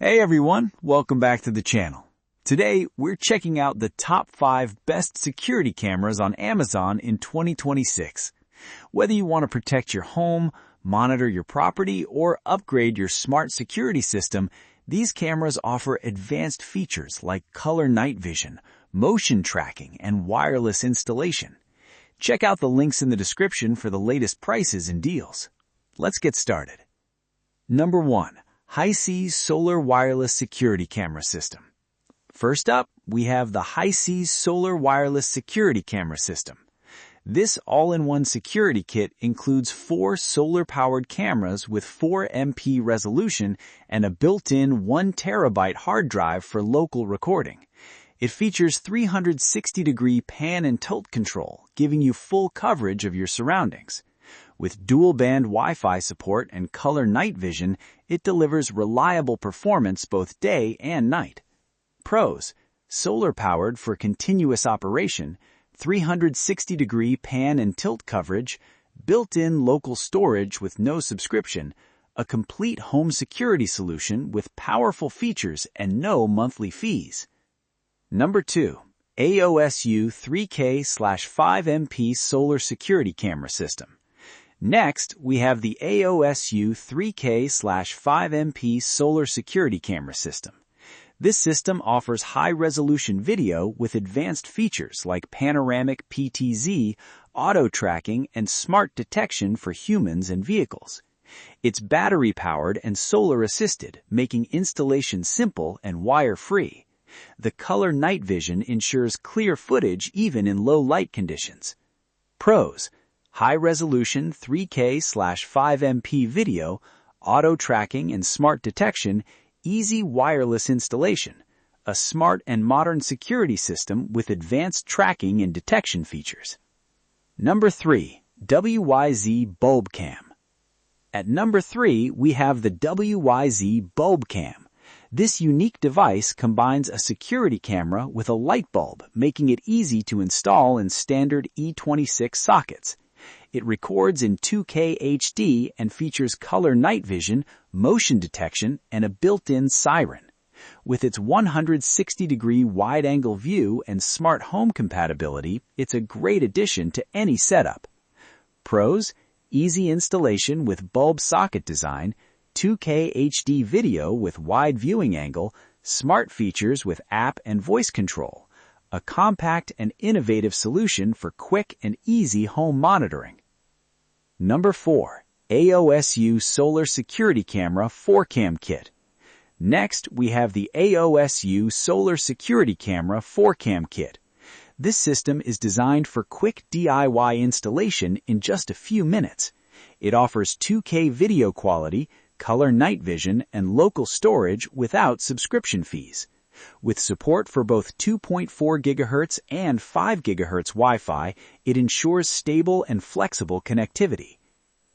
Hey everyone, welcome back to the channel. Today, we're checking out the top 5 best security cameras on Amazon in 2026. Whether you want to protect your home, monitor your property, or upgrade your smart security system, these cameras offer advanced features like color night vision, motion tracking, and wireless installation. Check out the links in the description for the latest prices and deals. Let's get started. Number 1. Hiseeu Solar Wireless Security Camera System. First up, we have the Hiseeu Solar Wireless Security Camera System. This all-in-one security kit includes 4 solar-powered cameras with 4MP resolution and a built-in 1 terabyte hard drive for local recording. It features 360-degree pan and tilt control, giving you full coverage of your surroundings. With dual-band Wi-Fi support and color night vision, it delivers reliable performance both day and night. Pros: solar-powered for continuous operation, 360-degree pan and tilt coverage, built-in local storage with no subscription, a complete home security solution with powerful features and no monthly fees. Number 2. aosu 3K/5MP Solar Security Camera System. Next, we have the aosu 3K/5MP Solar Security Camera System. This system offers high-resolution video with advanced features like panoramic PTZ, auto-tracking, and smart detection for humans and vehicles. It's battery-powered and solar-assisted, making installation simple and wire-free. The color night vision ensures clear footage even in low light conditions. Pros: high-resolution 3K/5MP video, auto-tracking and smart detection, easy wireless installation, a smart and modern security system with advanced tracking and detection features. Number 3. WYZE Bulb Cam. At number 3, we have the WYZE Bulb Cam. This unique device combines a security camera with a light bulb, making it easy to install in standard E26 sockets. It records in 2K HD and features color night vision, motion detection, and a built-in siren. With its 160-degree wide-angle view and smart home compatibility, it's a great addition to any setup. Pros: easy installation with bulb socket design, 2K HD video with wide viewing angle, smart features with app and voice control, a compact and innovative solution for quick and easy home monitoring. Number 4. aosu Solar Security Camera 4Cam Kit. Next, we have the aosu Solar Security Camera 4Cam Kit. This system is designed for quick DIY installation in just a few minutes. It offers 2K video quality, color night vision, and local storage without subscription fees. With support for both 2.4 GHz and 5 GHz Wi-Fi, it ensures stable and flexible connectivity.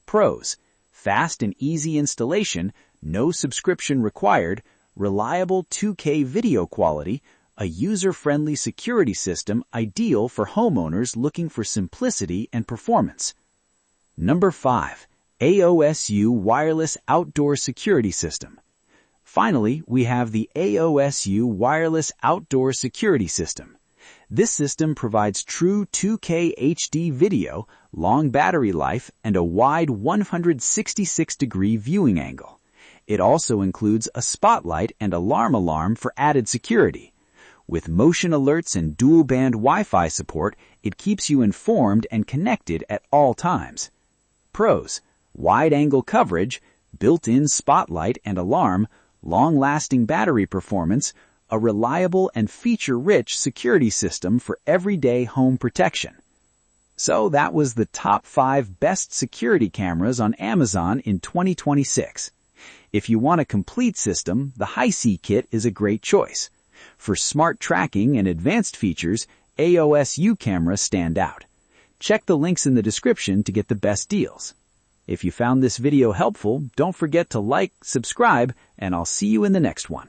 Pros: fast and easy installation, no subscription required, reliable 2K video quality, a user-friendly security system ideal for homeowners looking for simplicity and performance. Number 5. aosu Wireless Outdoor Security System. Finally, we have the aosu Wireless Outdoor Security System. This system provides true 2K HD video, long battery life, and a wide 166-degree viewing angle. It also includes a spotlight and alarm for added security. With motion alerts and dual-band Wi-Fi support, it keeps you informed and connected at all times. Pros: wide-angle coverage, built-in spotlight and alarm, long-lasting battery performance, a reliable and feature-rich security system for everyday home protection. So that was the top 5 best security cameras on Amazon in 2026. If you want a complete system, the Hiseeu kit is a great choice. For smart tracking and advanced features, aosu cameras stand out. Check the links in the description to get the best deals. If you found this video helpful, don't forget to like, subscribe, and I'll see you in the next one.